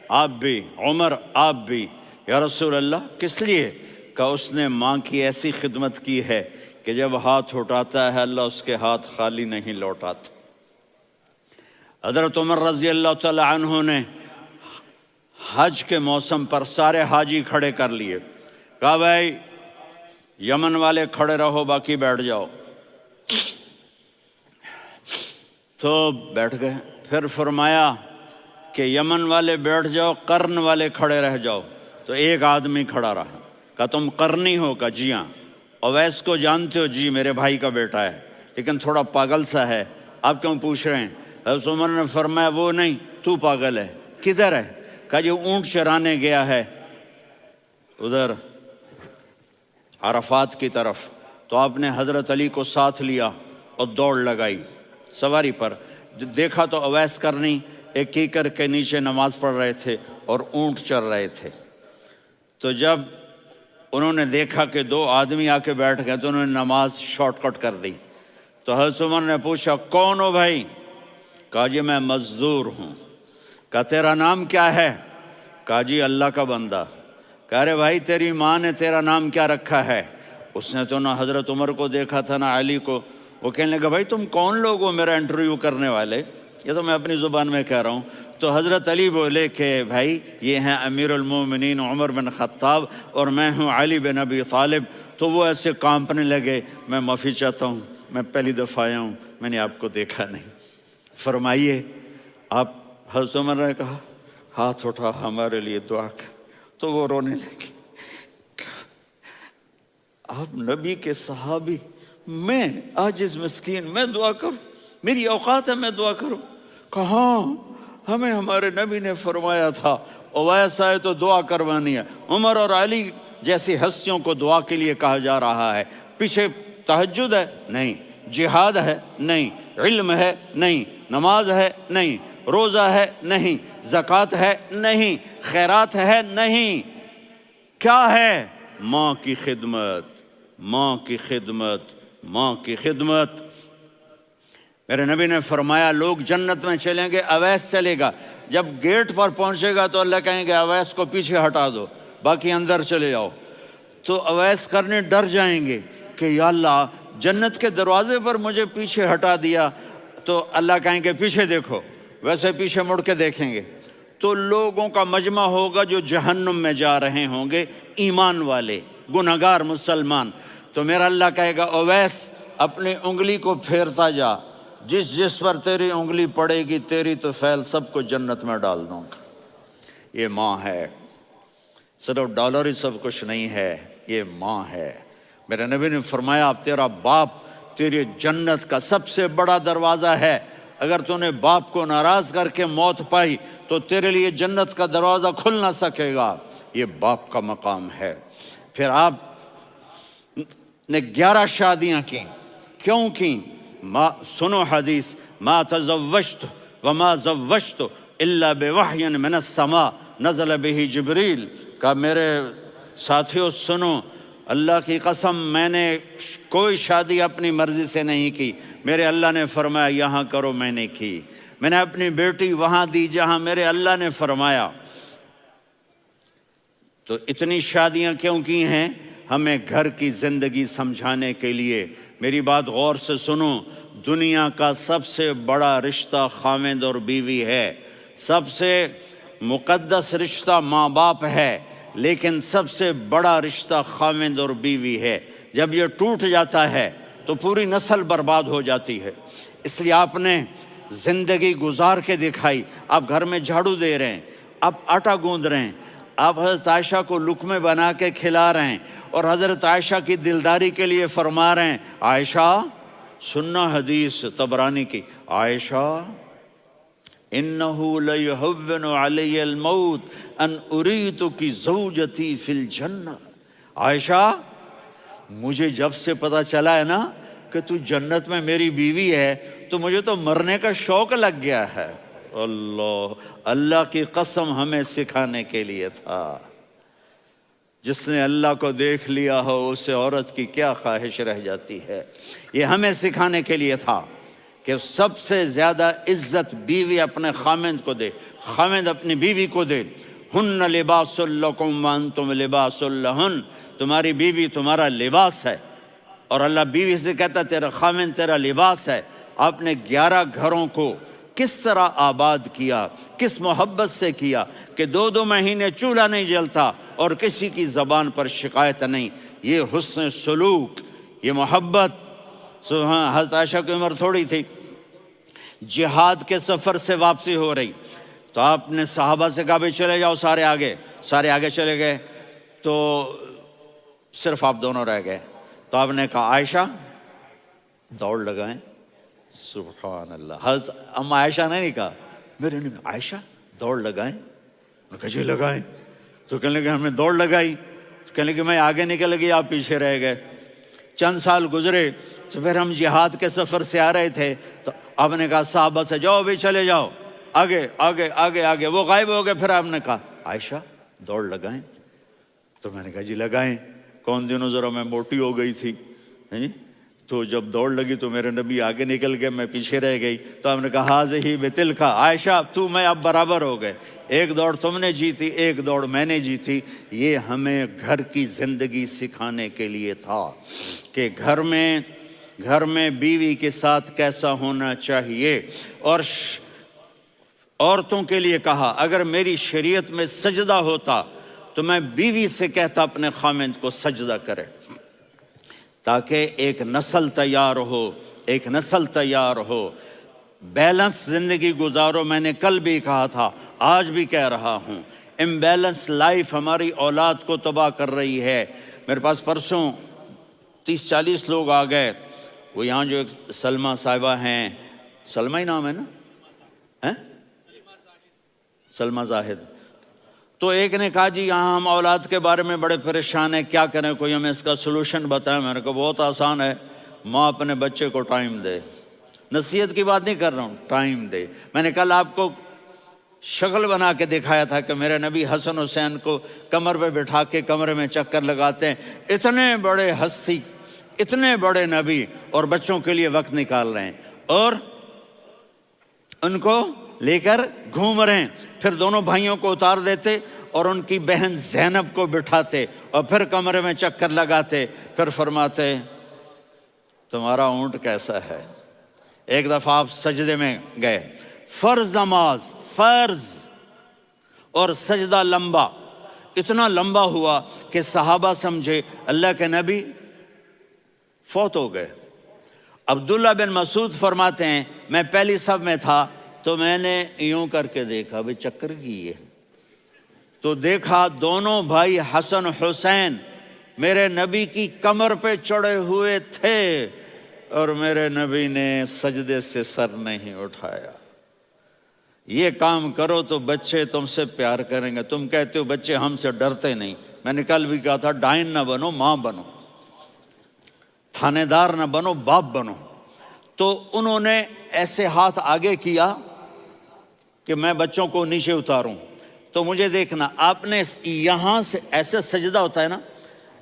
آپ بھی، عمر آپ بھی، یا رسول اللہ کس لیے؟ کہ اس نے ماں کی ایسی خدمت کی ہے کہ جب ہاتھ اٹھاتا ہے اللہ اس کے ہاتھ خالی نہیں لوٹاتا۔ حضرت عمر رضی اللہ تعالی عنہ نے حج کے موسم پر سارے حاجی کھڑے کر لیے، کہا بھائی یمن والے کھڑے رہو باقی بیٹھ جاؤ، تو بیٹھ گئے۔ پھر فرمایا کہ یمن والے بیٹھ جاؤ، قرن والے کھڑے رہ جاؤ، تو ایک آدمی کھڑا رہا، کہا تم قرنی ہو؟ کہا جی ہاں۔ اویس کو جانتے ہو؟ جی میرے بھائی کا بیٹا ہے لیکن تھوڑا پاگل سا ہے، آپ کیوں پوچھ رہے ہیں؟ حضرت عمر نے فرمایا وہ نہیں، تو پاگل ہے۔ کدھر ہے؟ کہا جی اونٹ چرانے گیا ہے ادھر عرفات کی طرف۔ تو آپ نے حضرت علی کو ساتھ لیا اور دوڑ لگائی سواری پر۔ دیکھا تو اویس کرنی ایک کیکر کے نیچے نماز پڑھ رہے تھے اور اونٹ چر رہے تھے۔ تو جب انہوں نے دیکھا کہ دو آدمی آ کے بیٹھ گئے تو انہوں نے نماز شارٹ کٹ کر دی۔ تو حضرت عمر نے پوچھا کون ہو بھائی؟ کہا جی میں مزدور ہوں۔ کہا تیرا نام کیا ہے؟ کہا جی اللہ کا بندہ۔ کہا رے بھائی تیری ماں نے تیرا نام کیا رکھا ہے؟ اس نے تو نہ حضرت عمر کو دیکھا تھا نہ علی کو۔ وہ کہنے لگا بھائی تم کون لوگ ہو میرا انٹرویو کرنے والے؟ یہ تو میں اپنی زبان میں کہہ رہا ہوں۔ تو حضرت علی بولے کہ بھائی یہ ہیں امیر المومنین عمر بن خطاب اور میں ہوں علی بن ابی طالب۔ تو وہ ایسے کانپنے لگے، میں معافی چاہتا ہوں، میں پہلی دفعہ آیا ہوں، میں نے آپ کو دیکھا نہیں، فرمائیے آپ۔ حضرت عمر نے کہا ہاتھ اٹھا ہمارے لیے دعا کر۔ تو وہ رونے لگی۔ آپ نبی کے صحابی، میں عاجز مسکین میں دعا کروں؟ میری اوقات ہے میں دعا کروں؟ کہاں، ہمیں ہمارے نبی نے فرمایا تھا اویس آئے تو دعا کروانی ہے۔ عمر اور علی جیسی ہستیوں کو دعا کے لیے کہا جا رہا ہے۔ پیچھے تہجد ہے؟ نہیں۔ جہاد ہے؟ نہیں۔ علم ہے؟ نہیں۔ نماز ہے؟ نہیں۔ روزہ ہے؟ نہیں۔ زکوٰۃ ہے؟ نہیں۔ خیرات ہے؟ نہیں۔ کیا ہے؟ ماں کی خدمت، ماں کی خدمت، ماں کی خدمت۔ میرے نبی نے فرمایا لوگ جنت میں چلیں گے، اویس چلے گا، جب گیٹ پر پہنچے گا تو اللہ کہیں گے اویس کو پیچھے ہٹا دو، باقی اندر چلے جاؤ۔ تو اویس کرنے ڈر جائیں گے کہ یا اللہ جنت کے دروازے پر مجھے پیچھے ہٹا دیا، تو اللہ کہیں گے پیچھے دیکھو، ویسے پیچھے مڑ کے دیکھیں گے تو لوگوں کا مجمع ہوگا جو جہنم میں جا رہے ہوں گے، ایمان والے، گنہگار مسلمان۔ تو میرا اللہ کہے گا اویس اپنی انگلی کو پھیرتا جا، جس جس پر تیری انگلی پڑے گی تیری تو فیل سب کو جنت میں ڈال دوں گا۔ یہ ماں ہے، صرف ڈالر ہی سب کچھ نہیں ہے، یہ ماں ہے۔ میرے نبی نے فرمایا تیرا باپ تیری جنت کا سب سے بڑا دروازہ ہے، اگر تو نے باپ کو ناراض کر کے موت پائی تو تیرے لیے جنت کا دروازہ کھل نہ سکے گا، یہ باپ کا مقام ہے۔ پھر آپ نے 11 شادیاں کی، کیوں کی؟ سنو حدیث، ما تزوجت وما زوجت الا بوحی من السماء نزل به جبریل۔ کہا میرے ساتھیوں سنو، اللہ کی قسم میں نے کوئی شادی اپنی مرضی سے نہیں کی، میرے اللہ نے فرمایا یہاں کرو، میں نے کی۔ میں نے اپنی بیٹی وہاں دی جہاں میرے اللہ نے فرمایا۔ تو اتنی شادیاں کیوں کی ہیں؟ ہمیں گھر کی زندگی سمجھانے کے لیے۔ میری بات غور سے سنو، دنیا کا سب سے بڑا رشتہ خاوند اور بیوی ہے، سب سے مقدس رشتہ ماں باپ ہے، لیکن سب سے بڑا رشتہ خاوند اور بیوی ہے۔ جب یہ ٹوٹ جاتا ہے تو پوری نسل برباد ہو جاتی ہے۔ اس لیے آپ نے زندگی گزار کے دکھائی۔ آپ گھر میں جھاڑو دے رہے ہیں، آپ آٹا گوندھ رہے ہیں، آپ حضرت عائشہ کو لقمے بنا کے کھلا رہے ہیں، اور حضرت عائشہ کی دلداری کے لیے فرما رہے ہیں عائشہ سننا حدیث طبرانی کی، عائشہ انہو لیہون علی الموت ان اریتک زوجتی فی الجنہ۔ عائشہ مجھے جب سے پتا چلا ہے نا کہ تو جنت میں میری بیوی ہے تو مجھے تو مرنے کا شوق لگ گیا ہے۔ اللہ کی قسم ہمیں سکھانے کے لیے تھا۔ جس نے اللہ کو دیکھ لیا ہو اسے عورت کی کیا خواہش رہ جاتی ہے۔ یہ ہمیں سکھانے کے لیے تھا کہ سب سے زیادہ عزت بیوی اپنے خاوند کو دے، خاوند اپنی بیوی کو دے۔ ہن لباس لکم وانتم لباس لہن، تمہاری بیوی تمہارا لباس ہے، اور اللہ بیوی سے کہتا تیرا خاوند تیرا لباس ہے۔ آپ نے 11 گھروں کو کس طرح آباد کیا، کس محبت سے کیا کہ 2 مہینے چولہا نہیں جلتا اور کسی کی زبان پر شکایت نہیں۔ یہ حسن سلوک، یہ محبت۔ حضرت عائشہ کی عمر تھوڑی تھی، جہاد کے سفر سے واپسی ہو رہی، تو آپ نے صحابہ سے کہا بھی چلے جاؤ سارے آگے چلے گئے، تو صرف آپ دونوں رہ گئے۔ تو آپ نے کہا عائشہ دوڑ لگائیں۔ سبحان اللہ، حضرت اما عائشہ نے نہیں کہا، میرے نے عائشہ دوڑ لگائیں، میں کہا جی لگائیں۔ تو کہنے لگے ہم نے دوڑ لگائی، کہنے لگے میں آگے نکل گئی آپ پیچھے رہ گئے۔ چند سال گزرے تو پھر ہم جہاد کے سفر سے آ رہے تھے، تو آپ نے کہا صحابہ سے جاؤ بھی چلے جاؤ آگے آگے آگے آگے، وہ غائب ہو گئے۔ پھر آپ نے کہا عائشہ دوڑ لگائیں، تو میں نے کہا جی لگائیں۔ کون دنوں ذرا میں موٹی ہو گئی تھی، تو جب دوڑ لگی تو میرے نبی آگے نکل گئے، میں پیچھے رہ گئی۔ تو ہم نے کہا ہاذہ بتلک، عائشہ تو میں اب برابر ہو گئے، ایک دوڑ تم نے جیتی ایک دوڑ میں نے جیتی۔ یہ ہمیں گھر کی زندگی سکھانے کے لیے تھا کہ گھر میں بیوی کے ساتھ کیسا ہونا چاہیے۔ اور عورتوں کے لیے کہا اگر میری شریعت میں سجدہ ہوتا تو میں بیوی سے کہتا اپنے خاوند کو سجدہ کرے، تاکہ ایک نسل تیار ہو، بیلنس زندگی گزارو۔ میں نے کل بھی کہا تھا، آج بھی کہہ رہا ہوں، امبیلنس لائف ہماری اولاد کو تباہ کر رہی ہے۔ میرے پاس پرسوں 30-40 لوگ آ گئے، وہ یہاں جو ایک سلمہ صاحبہ ہیں، سلمہ ہی نام ہے نا، سلمہ زاہد، تو ایک نے کہا جی یہاں ہم اولاد کے بارے میں بڑے پریشان ہیں، کیا کریں، کوئی ہمیں اس کا سلوشن بتائیں۔ میں نے کہا بہت آسان ہے، ماں اپنے بچے کو ٹائم دے، نصیحت کی بات نہیں کر رہا ہوں، ٹائم دے۔ میں نے کل آپ کو شکل بنا کے دکھایا تھا کہ میرے نبی حسن حسین کو کمر پہ بٹھا کے کمرے میں چکر لگاتے ہیں، اتنے بڑے ہستی، اتنے بڑے نبی، اور بچوں کے لیے وقت نکال رہے ہیں اور ان کو لے کر گھوم رہے ہیں۔ پھر دونوں بھائیوں کو اتار دیتے اور ان کی بہن زینب کو بٹھاتے اور پھر کمرے میں چکر لگاتے، پھر فرماتے تمہارا اونٹ کیسا ہے۔ ایک دفعہ آپ سجدے میں گئے، فرض نماز، فرض، اور سجدہ لمبا، اتنا لمبا ہوا کہ صحابہ سمجھے اللہ کے نبی فوت ہو گئے۔ عبداللہ بن مسعود فرماتے ہیں میں پہلی صف میں تھا تو میں نے یوں کر کے دیکھا، بھئی چکر کی ہے، تو دیکھا دونوں بھائی حسن حسین میرے نبی کی کمر پہ چڑھے ہوئے تھے اور میرے نبی نے سجدے سے سر نہیں اٹھایا۔ یہ کام کرو تو بچے تم سے پیار کریں گے۔ تم کہتے ہو بچے ہم سے ڈرتے نہیں، میں نے کل بھی کہا تھا ڈائن نہ بنو، ماں بنو، تھانے دار نہ بنو، باپ بنو۔ تو انہوں نے ایسے ہاتھ آگے کیا کہ میں بچوں کو نیچے اتاروں، تو مجھے دیکھنا، آپ نے یہاں سے ایسے سجدہ ہوتا ہے نا،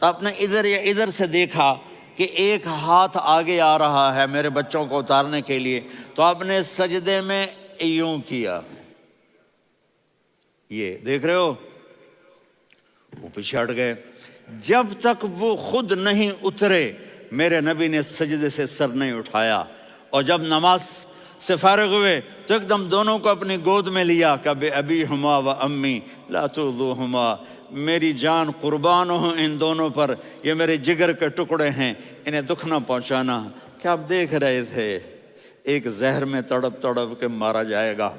تو آپ نے ادھر یا ادھر سے دیکھا کہ ایک ہاتھ آگے آ رہا ہے میرے بچوں کو اتارنے کے لیے، تو آپ نے سجدے میں یوں کیا، یہ دیکھ رہے ہو، وہ پیچھے ہٹ گئے۔ جب تک وہ خود نہیں اترے میرے نبی نے سجدے سے سر نہیں اٹھایا، اور جب نماز سے فارغ ہوئے تو ایک دم دونوں کو اپنی گود میں لیا کہ بے ابی ہما و امی لا تؤذوہما، میری جان قربان ہو ان دونوں پر، یہ میرے جگر کے ٹکڑے ہیں، انہیں دکھ نہ پہنچانا۔ کیا آپ دیکھ رہے تھے ایک زہر میں تڑپ تڑپ کے مارا جائے گا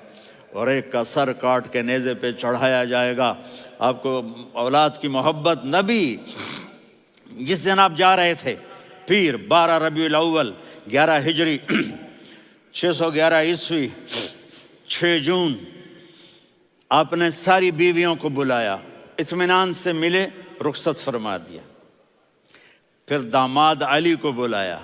اور ایک کا سر کاٹ کے نیزے پہ چڑھایا جائے گا۔ آپ کو اولاد کی محبت، نبی جس دن آپ جا رہے تھے پیر 12 ربیع الاول 11 ہجری 611 عیسوی 6 جون، آپ نے ساری بیویوں کو بلایا، اطمینان سے ملے، رخصت فرما دیا۔ پھر داماد علی کو بلایا،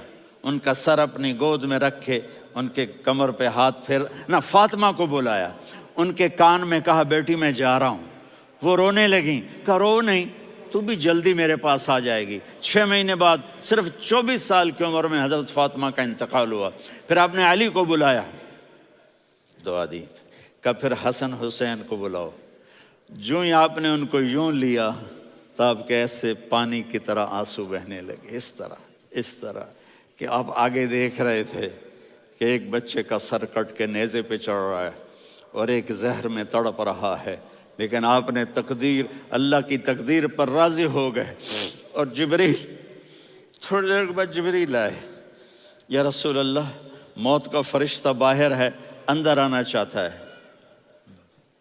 ان کا سر اپنی گود میں رکھے، ان کے کمر پہ ہاتھ پھیر نہ، فاطمہ کو بلایا، ان کے کان میں کہا بیٹی میں جا رہا ہوں۔ وہ رونے لگیں، کہا رو نہیں، تو بھی جلدی میرے پاس آ جائے گی۔ 6 مہینے بعد صرف 24 سال کی عمر میں حضرت فاطمہ کا انتقال ہوا۔ پھر آپ نے علی کو بلایا، دعا دی، کہا پھر حسن حسین کو بلاؤ۔ جو ہی آپ نے ان کو یوں لیا تو آپ کے ایسے پانی کی طرح آنسو بہنے لگے، اس طرح کہ آپ آگے دیکھ رہے تھے کہ ایک بچے کا سر کٹ کے نیزے پہ چڑھ رہا ہے اور ایک زہر میں تڑپ رہا ہے، لیکن آپ نے تقدیر، اللہ کی تقدیر پر راضی ہو گئے۔ اور جبریل، تھوڑی دیر کے بعد جبریل آئے، یا رسول اللہ موت کا فرشتہ باہر ہے، اندر آنا چاہتا ہے۔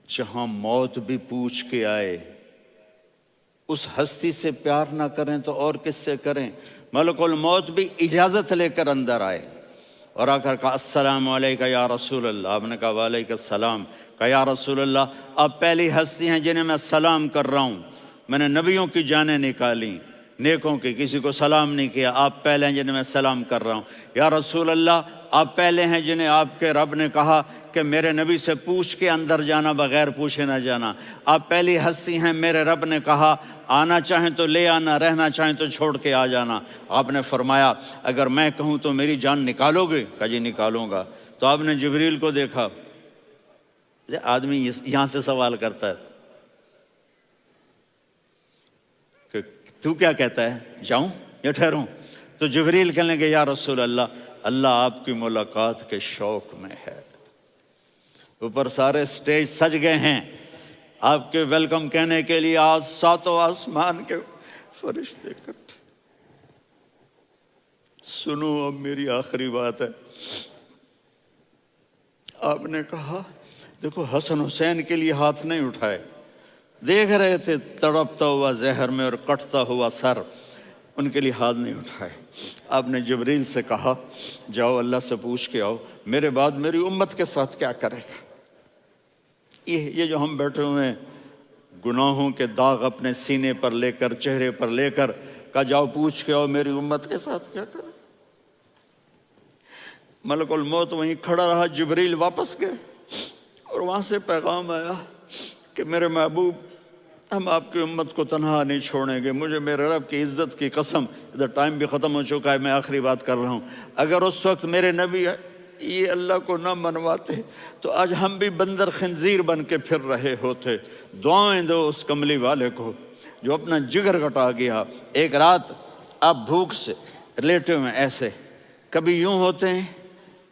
جہاں موت بھی پوچھ کے آئے، اس ہستی سے پیار نہ کریں تو اور کس سے کریں؟ ملک الموت بھی اجازت لے کر اندر آئے اور آ کر کہا السلام علیکہ یا رسول اللہ۔ آپ نے کہا وعلیکم السلام۔ کہا یا رسول اللہ آپ پہلی ہستی ہیں جنہیں میں سلام کر رہا ہوں، میں نے نبیوں کی جانیں نکالیں، نیکوں کی، کسی کو سلام نہیں کیا، آپ پہلے ہیں جنہیں میں سلام کر رہا ہوں۔ یا رسول اللہ آپ پہلے ہیں جنہیں آپ کے رب نے کہا کہ میرے نبی سے پوچھ کے اندر جانا، بغیر پوچھے نہ جانا۔ آپ پہلی ہستی ہیں، میرے رب نے کہا آنا چاہیں تو لے آنا، رہنا چاہیں تو چھوڑ کے آ جانا۔ آپ نے فرمایا اگر میں کہوں تو میری جان نکالو گے؟ کہا جی نکالوں گا۔ تو آپ نے جبریل کو دیکھا، آدمی یہاں سے سوال کرتا ہے کہ تو کیا کہتا ہے، جاؤں یا ٹھہروں؟ تو جبریل کہنے لگے یا رسول اللہ، اللہ آپ کی ملاقات کے شوق میں ہے۔ اوپر سارے سٹیج سج گئے ہیں آپ کے ویلکم کہنے کے لیے، آج 7 آسمان کے فرشتے اکٹھے۔ سنو اب میری آخری بات ہے۔ آپ نے کہا دیکھو حسن حسین کے لیے ہاتھ نہیں اٹھائے، دیکھ رہے تھے تڑپتا ہوا زہر میں اور کٹتا ہوا سر، ان کے لیے ہاتھ نہیں اٹھائے۔ آپ نے جبریل سے کہا جاؤ اللہ سے پوچھ کے آؤ میرے بعد میری امت کے ساتھ کیا کرے گا۔ یہ جو ہم بیٹھے ہوئے ہیں گناہوں کے داغ اپنے سینے پر لے کر، چہرے پر لے کر، کہا جاؤ پوچھ کے آؤ میری امت کے ساتھ کیا کرے۔ ملک الموت وہیں کھڑا رہا، جبریل واپس گئے اور وہاں سے پیغام آیا کہ میرے محبوب ہم آپ کی امت کو تنہا نہیں چھوڑیں گے، مجھے میرے رب کی عزت کی قسم، ادھر ٹائم بھی ختم ہو چکا ہے، میں آخری بات کر رہا ہوں، اگر اس وقت میرے نبی یہ اللہ کو نہ منواتے تو آج ہم بھی بندر خنزیر بن کے پھر رہے ہوتے۔ دعائیں دو اس کملی والے کو جو اپنا جگر کٹا گیا۔ ایک رات آپ بھوک سے لیٹے ہوئے ایسے، کبھی یوں ہوتے ہیں،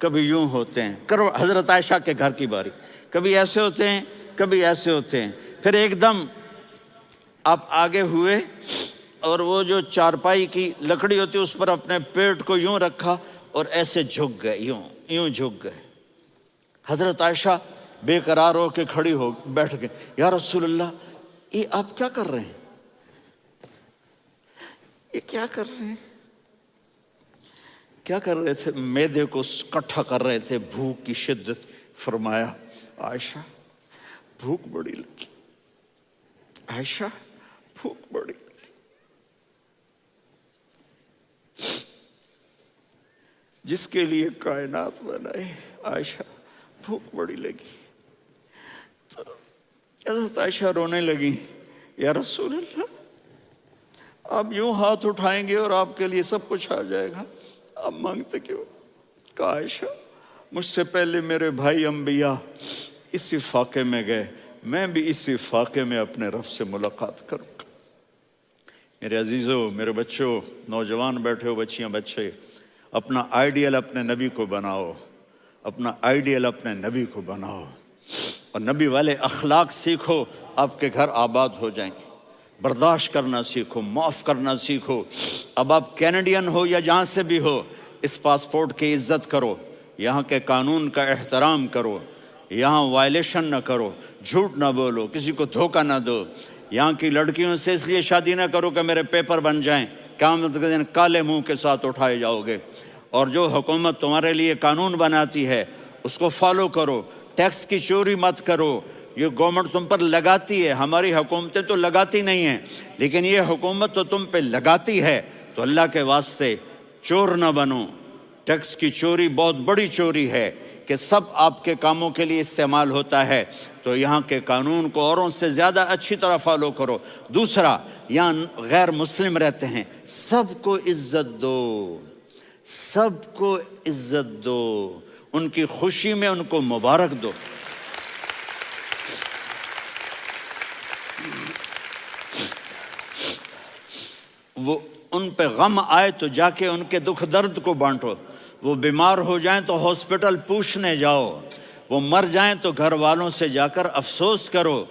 کبھی یوں ہوتے ہیں. کرو حضرت عائشہ کے گھر کی باری, کبھی ایسے ہوتے ہیں کبھی ایسے ہوتے ہیں. پھر ایک دم آپ آگے ہوئے اور وہ جو چارپائی کی لکڑی ہوتی ہے اس پر اپنے پیٹ کو یوں رکھا اور ایسے جھک گئے, یوں جھک گئے. حضرت عائشہ بے قرار ہو کے کھڑی ہو بیٹھ گئے, یا رسول اللہ یہ آپ کیا کر رہے ہیں, یہ کیا کر رہے ہیں؟ کیا کر رہے تھے؟ معدے کو کٹھا کر رہے تھے, بھوک کی شدت. فرمایا عائشہ بھوک بڑی لگی, عائشہ بھوک بڑی لگی. جس کے لیے کائنات بنائے, عائشہ بھوک بڑی لگی. تو حضرت عائشہ رونے لگی, یا رسول اللہ آپ یوں ہاتھ اٹھائیں گے اور آپ کے لیے سب کچھ آ جائے گا, آپ مانگتے کیوں؟ کہا عائشہ مجھ سے پہلے میرے بھائی انبیاء اسی فاقے میں گئے, میں بھی اسی فاقے میں اپنے رب سے ملاقات کروں گا. میرے عزیزوں, میرے بچوں, نوجوان بیٹھے ہو, بچیاں بچے, اپنا آئیڈیل اپنے نبی کو بناؤ, اپنا آئیڈیل اپنے نبی کو بناؤ اور نبی والے اخلاق سیکھو, آپ کے گھر آباد ہو جائیں گے. برداشت کرنا سیکھو, معاف کرنا سیکھو. اب آپ کینیڈین ہو یا جہاں سے بھی ہو, اس پاسپورٹ کی عزت کرو, یہاں کے قانون کا احترام کرو, یہاں وائلیشن نہ کرو, جھوٹ نہ بولو, کسی کو دھوکہ نہ دو. یہاں کی لڑکیوں سے اس لیے شادی نہ کرو کہ میرے پیپر بن جائیں, قیامت کے دن کالے منہ کے ساتھ اٹھائے جاؤ گے. اور جو حکومت تمہارے لیے قانون بناتی ہے اس کو فالو کرو. ٹیکس کی چوری مت کرو, یہ گورنمنٹ تم پر لگاتی ہے, ہماری حکومتیں تو لگاتی نہیں ہیں, لیکن یہ حکومت تو تم پہ لگاتی ہے. تو اللہ کے واسطے چور نہ بنو. ٹیکس کی چوری بہت بڑی چوری ہے کہ سب آپ کے کاموں کے لیے استعمال ہوتا ہے. تو یہاں کے قانون کو اوروں سے زیادہ اچھی طرح فالو کرو. دوسرا, یہاں غیر مسلم رہتے ہیں, سب کو عزت دو, سب کو عزت دو, ان کی خوشی میں ان کو مبارک دو. وہ ان پہ غم آئے تو جا کے ان کے دکھ درد کو بانٹو. وہ بیمار ہو جائیں تو ہاسپٹل پوچھنے جاؤ, وہ مر جائیں تو گھر والوں سے جا کر افسوس کرو.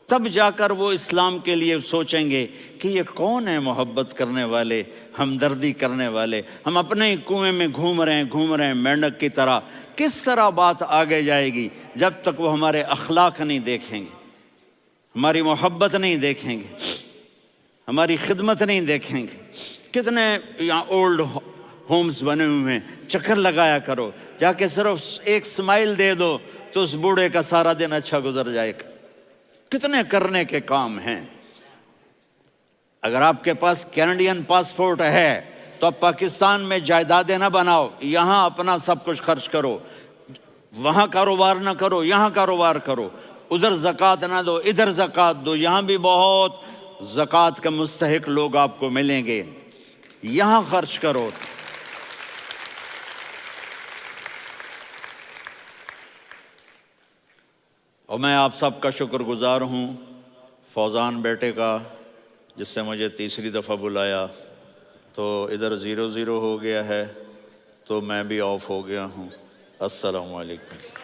تب جا کر وہ اسلام کے لیے سوچیں گے کہ یہ کون ہے محبت کرنے والے, ہمدردی کرنے والے. ہم اپنے ہی کنویں میں گھوم رہے ہیں مینڈک کی طرح. کس طرح بات آگے جائے گی جب تک وہ ہمارے اخلاق نہیں دیکھیں گے, ہماری محبت نہیں دیکھیں گے, ہماری خدمت نہیں دیکھیں گے. کتنے یہاں اولڈ ہومز بنے ہوئے ہیں, چکر لگایا کرو, جا کے صرف ایک سمائل دے دو تو اس بوڑھے کا سارا دن اچھا گزر جائے گا. کتنے کرنے کے کام ہیں. اگر آپ کے پاس کینیڈین پاسپورٹ ہے تو اب پاکستان میں جائیدادیں نہ بناؤ, یہاں اپنا سب کچھ خرچ کرو. وہاں کاروبار نہ کرو, یہاں کاروبار کرو. ادھر زکوٰۃ نہ دو, ادھر زکوٰۃ دو. یہاں بھی بہت زکوٰۃ کے مستحق لوگ آپ کو ملیں گے, یہاں خرچ کرو. اور میں آپ سب کا شکر گزار ہوں, فوزان بیٹے کا, جس سے مجھے تیسری دفعہ بلایا. تو ادھر 0-0 ہو گیا ہے تو میں بھی آف ہو گیا ہوں. السلام علیکم.